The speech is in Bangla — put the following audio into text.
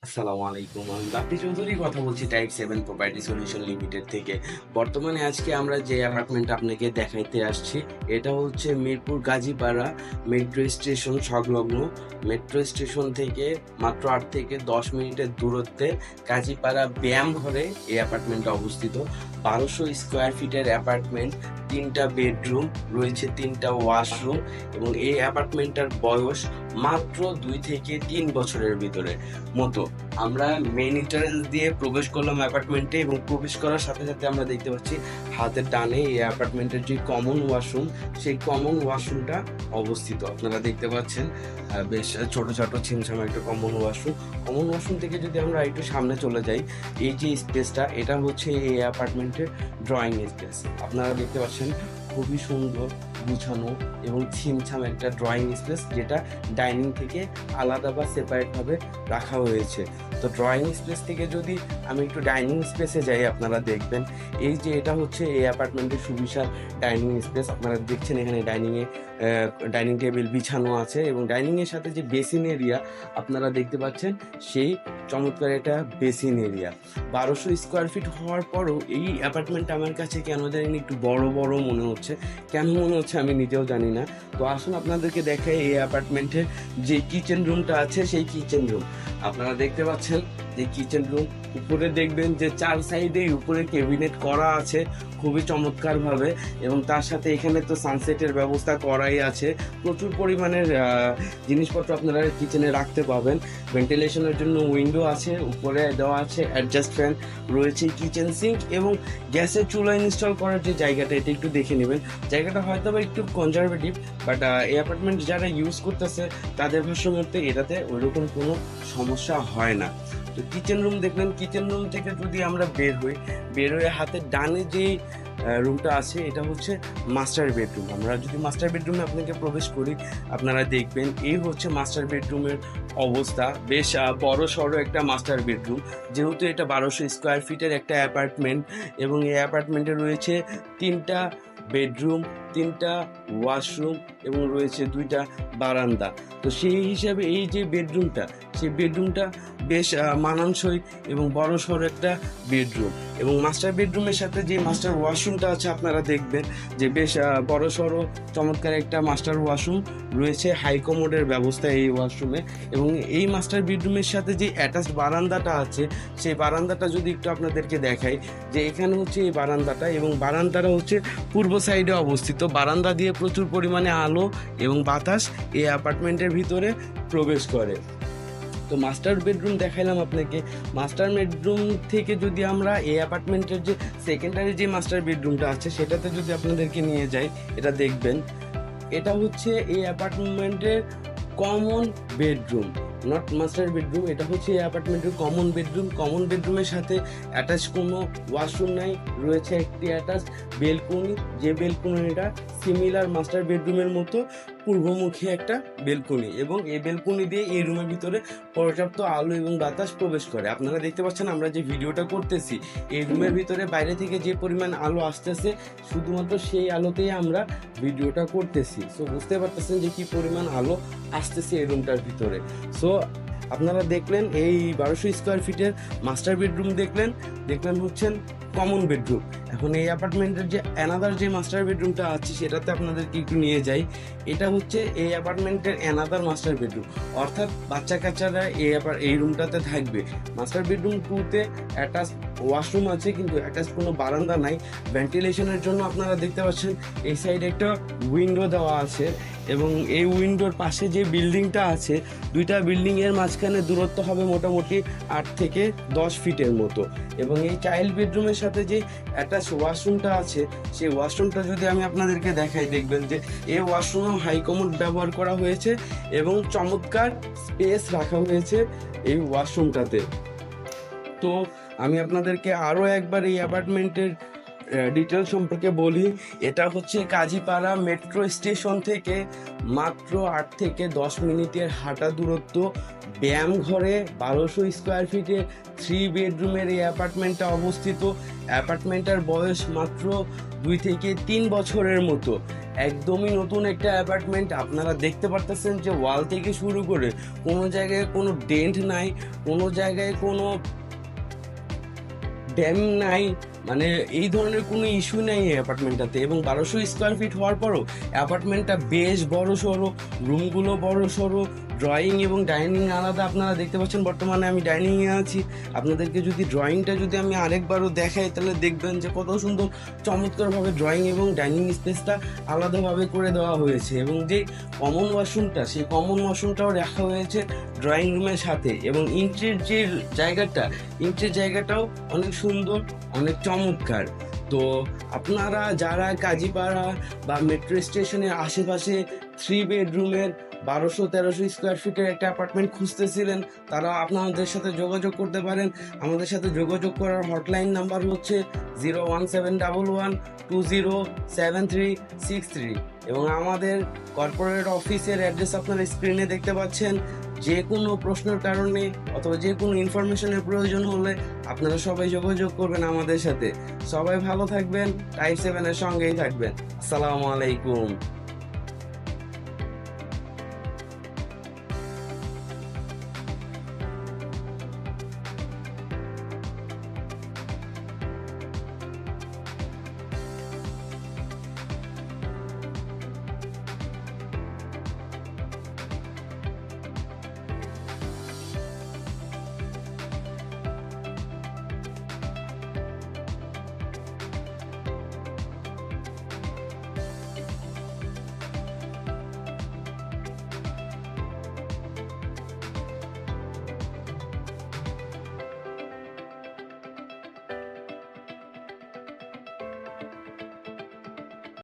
আসসালামু আলাইকুম, আমি বাপ্পি চৌধুরী কথা বলছি টাইপ 7 প্রপার্টি সলিউশন লিমিটেড থেকে। বর্তমানে আজকে আমরা যে অ্যাপার্টমেন্ট আপনাকে দেখাইতে আসছি, এটা হচ্ছে মিরপুর গাজীপাড়া মেট্রো স্টেশন সংলগ্ন। মেট্রো স্টেশন থেকে মাত্র 8 থেকে 10 মিনিটের দূরত্বে গাজীপাড়া ব্যায়াম ঘরে এই অ্যাপার্টমেন্টটা অবস্থিত। 1200 স্কোয়ার ফিটের অ্যাপার্টমেন্ট, 3টা বেডরুম, রয়েছে 3টা ওয়াশরুম এবং এই অ্যাপার্টমেন্টটার বয়স মাত্র 2 থেকে 3 বছরের ভিতরে মতো। আমরা মেইন এন্ট্রান্স দিয়ে প্রবেশ করলাম অ্যাপার্টমেন্টে এবং প্রবেশ করার সাথে সাথে আমরা দেখতে পাচ্ছি হাতের ডানে এই অ্যাপার্টমেন্টের যে কমন ওয়াশরুম, সেই কমন ওয়াশরুমটা অবস্থিত। আপনারা দেখতে পাচ্ছেন বেশ ছোট ছোট ছিমছাম একটা কমন ওয়াশরুম। কমন ওয়াশরুম থেকে যদি আমরা একটু সামনে চলে যাই, এই যে স্পেসটা, এটা হচ্ছে এই অ্যাপার্টমেন্টের ড্রয়িং স্পেস। আপনারা দেখতে পাচ্ছেন খুবই সুন্দর গুছানো এবং ছিমছাম একটা ড্রয়িং স্পেস, যেটা ডাইনিং থেকে আলাদা বা সেপারেটভাবে রাখা হয়েছে। তো ড্রয়িং স্পেস থেকে যদি আমি একটু ডাইনিং স্পেসে যাই, আপনারা দেখবেন এই যে এটা হচ্ছে এই অ্যাপার্টমেন্টের সুবিশাল ডাইনিং স্পেস। আপনারা দেখছেন এখানে ডাইনিং টেবিল বিছানো আছে এবং ডাইনিংয়ের সাথে যে বেসিন এরিয়া আপনারা দেখতে পাচ্ছেন, সেই চমৎকার একটা বেসিন এরিয়া। 1200 স্কোয়ার ফিট হওয়ার পরও এই অ্যাপার্টমেন্টটা আমার কাছে কেন জানি না একটু বড় বড় মনে হচ্ছে। কেন মনে হচ্ছে আমি নিজেও জানি না। তো আসুন আপনাদেরকে দেখাই এই অ্যাপার্টমেন্টের যে কিচেন রুমটা আছে, সেই কিচেন রুম। আপনারা দেখতে পাচ্ছেন যে কিচেন রুম, উপরে দেখবেন যে 4 সাইডেই উপরে ক্যাবিনেট করা আছে খুবই চমৎকারভাবে, এবং তার সাথে এখানে তো সানসেটের ব্যবস্থা করাই আছে। প্রচুর পরিমাণের জিনিসপত্র আপনারা কিচেনে রাখতে পাবেন। ভেন্টিলেশনের জন্য উইন্ডো আছে, উপরে দেওয়া আছে অ্যাডজাস্ট ফ্যান, রয়েছে কিচেন সিঙ্ক এবং গ্যাসের চুলা ইনস্টল করার যে জায়গাটা, এটা একটু দেখে নেবেন। জায়গাটা হয়তো বা একটু কনজারভেটিভ, বাট এই অ্যাপার্টমেন্ট যারা ইউজ করতেছে তাদের ভাষ্য মধ্যে এটাতে ওইরকম কোনো সমস্যা হয় না। তো কিচেন রুম দেখলেন, কিচেন রুম থেকে যদি আমরা বের হয়ে হাতের ডানে যেই রুমটা আছে, এটা হচ্ছে মাস্টার বেডরুম। আমরা যদি মাস্টার বেডরুমে আপনাকে প্রবেশ করি, আপনারা দেখবেন এই হচ্ছে মাস্টার বেডরুমের অবস্থা। বেশ বড় সড়ো একটা মাস্টার বেডরুম, যেহেতু এটা 1200 স্কোয়ার ফিটের একটা অ্যাপার্টমেন্ট এবং এই অ্যাপার্টমেন্টে রয়েছে 3টা বেডরুম, 3টা ওয়াশরুম এবং রয়েছে 2টা বারান্দা। তো সেই হিসাবে এই যে বেডরুমটা, সেই বেডরুমটা বেশ মানানসই এবং বড় সড়ো একটা বেডরুম। এবং মাস্টার বেডরুমের সাথে যে মাস্টার ওয়াশরুমটা আছে, আপনারা দেখবেন যে বেশ বড় সড়ো চমৎকার একটা মাস্টার ওয়াশরুম রয়েছে। হাই কমোডের ব্যবস্থা এই ওয়াশরুমে। এবং এই মাস্টার বেডরুমের সাথে যে অ্যাটাচড বারান্দাটা আছে, সেই বারান্দাটা যদি একটু আপনাদেরকে দেখাই, যে এখানে হচ্ছে এই বারান্দাটা, এবং বারান্দাটা হচ্ছে পূর্ব সাইডে অবস্থিত। বারান্দা দিয়ে প্রচুর পরিমাণে আলো এবং বাতাস এই অ্যাপার্টমেন্টের ভিতরে প্রবেশ করে। তো মাস্টার বেডরুম দেখাইলাম আপনাকে। মাস্টার বেডরুম থেকে যদি আমরা এই অ্যাপার্টমেন্টের যে সেকেন্ডারি যে মাস্টার বেডরুমটা আছে, সেটাতে যদি আপনাদেরকে নিয়ে যাই, এটা দেখবেন এটা হচ্ছে এই অ্যাপার্টমেন্টের common bedroom, not master bedroom. এটা হচ্ছে এই অ্যাপার্টমেন্টের কমন বেডরুম। কমন বেডরুমের সাথে অ্যাটাচ কোনো ওয়াশরুম নাই, রয়েছে একটি অ্যাটাচ বেলকনি, যে বেলকনিটা সিমিলার মাস্টার বেডরুমের মতো পূর্বমুখী একটা বেলকনি, এবং এই বেলকনি দিয়ে এই রুমের ভিতরে পর্যাপ্ত আলো এবং বাতাস প্রবেশ করে। আপনারা দেখতে পাচ্ছেন আমরা যে ভিডিওটা করতেছি, এই রুমের ভিতরে বাইরে থেকে যে পরিমাণ আলো আসতেছে, শুধুমাত্র সেই আলোতেই আমরা ভিডিওটা করতেছি। সো বুঝতে পারতেছেন যে কি পরিমাণ আলো আসতেছে এই রুমটার ভিতরে। সো আপনারা দেখলেন এই 1200 স্কোয়ার ফিটের মাস্টার বেডরুম, দেখলেন হচ্ছেন কমন বেডরুম। এখন এই অ্যাপার্টমেন্টের যে অ্যানাদার যে মাস্টার বেডরুমটা আছে, সেটাতে আপনাদেরকে একটু নিয়ে যাই। এটা হচ্ছে এই অ্যাপার্টমেন্টের অ্যানাদার মাস্টার বেডরুম, অর্থাৎ বাচ্চা কাচ্চারা এই রুমটাতে থাকবে। মাস্টার বেডরুম 2তে অ্যাটাচ ওয়াশরুম আছে, কিন্তু অ্যাটাচ কোনো বারান্দা নাই। ভেন্টিলেশনের জন্য আপনারা দেখতে পাচ্ছেন এই সাইডে একটা উইন্ডো দেওয়া আছে, এবং এই উইন্ডোর পাশে যে বিল্ডিংটা আছে, 2টা বিল্ডিংয়ের মাঝখানে দূরত্ব হবে মোটামুটি 8 থেকে 10 ফিটের মতো। এবং এই চাইল্ড বেডরুমের সাথে যে অ্যাটাচ ওয়াশরুমটা আছে, সেই ওয়াশরুমটা যদি আমি আপনাদেরকে দেখাই, দেখবেন যে এই ওয়াশরুমেও হাই কমোড ব্যবহার করা হয়েছে এবং চমৎকার স্পেস রাখা হয়েছে এই ওয়াশরুমটাতে। তো আমি আপনাদেরকে আরও একবার এই অ্যাপার্টমেন্টের ডিটেল সম্পর্কে বলি, এটা হচ্ছে কাজীপাড়া মেট্রো স্টেশন থেকে মাত্র 8 থেকে 10 মিনিটের হাঁটা দূরত্ব। ব্যায়াম ঘরে 1200 স্কোয়ার ফিটে 3 বেডরুমের এই অ্যাপার্টমেন্টটা অবস্থিত। অ্যাপার্টমেন্টটার বয়স মাত্র 2 থেকে 3 বছরের মতো। একদমই নতুন একটা অ্যাপার্টমেন্ট। আপনারা দেখতে পারতেছেন যে ওয়াল থেকে শুরু করে কোনো জায়গায় কোনো ডেন্ট নাই, কোনো জায়গায় কোনো ড্যাম নাই, মানে এই ধরনের কোনো ইস্যু নেই এই অ্যাপার্টমেন্টটাতে। এবং 1200 স্কোয়ার ফিট হওয়ার পরও অ্যাপার্টমেন্টটা বেশ বড় সড়ো, রুমগুলো বড় সড়ো, ড্রয়িং এবং ডাইনিং আলাদা। আপনারা দেখতে পাচ্ছেন বর্তমানে আমি ডাইনিংয়ে আছি। আপনাদেরকে যদি ড্রয়িংটা যদি আমি আরেকবারও দেখাই তাহলে দেখবেন যে কত সুন্দর চমৎকারভাবে ড্রয়িং এবং ডাইনিং স্পেসটা আলাদাভাবে করে দেওয়া হয়েছে। এবং যে কমন ওয়াশরুমটা, সেই কমন ওয়াশরুমটাও রাখা হয়েছে ড্রয়িং রুমের সাথে। এবং ইন্টের জায়গাটাও অনেক সুন্দর, অনেক চমৎকার। তো আপনারা যারা কাজীপাড়া বা মেট্রো স্টেশনের আশেপাশে 3 বেডরুমের 1200-1300 স্কোয়ার ফিটের একটা অ্যাপার্টমেন্ট খুঁজতেছিলেন, তারা আপনাদের সাথে যোগাযোগ করতে পারেন। আমাদের সাথে যোগাযোগ করার হটলাইন নাম্বার হচ্ছে 01711207363 এবং আমাদের কর্পোরেট অফিসের অ্যাড্রেস আপনারা স্ক্রিনে দেখতে পাচ্ছেন। যে কোনো প্রশ্নের কারণে অথবা যে কোনো ইনফরমেশনের প্রয়োজন হলে আপনারা সবাই যোগাযোগ করবেন আমাদের সাথে। সবাই ভালো থাকবেন, টাইপ 7 এর সঙ্গেই থাকবেন। আসসালামু আলাইকুম।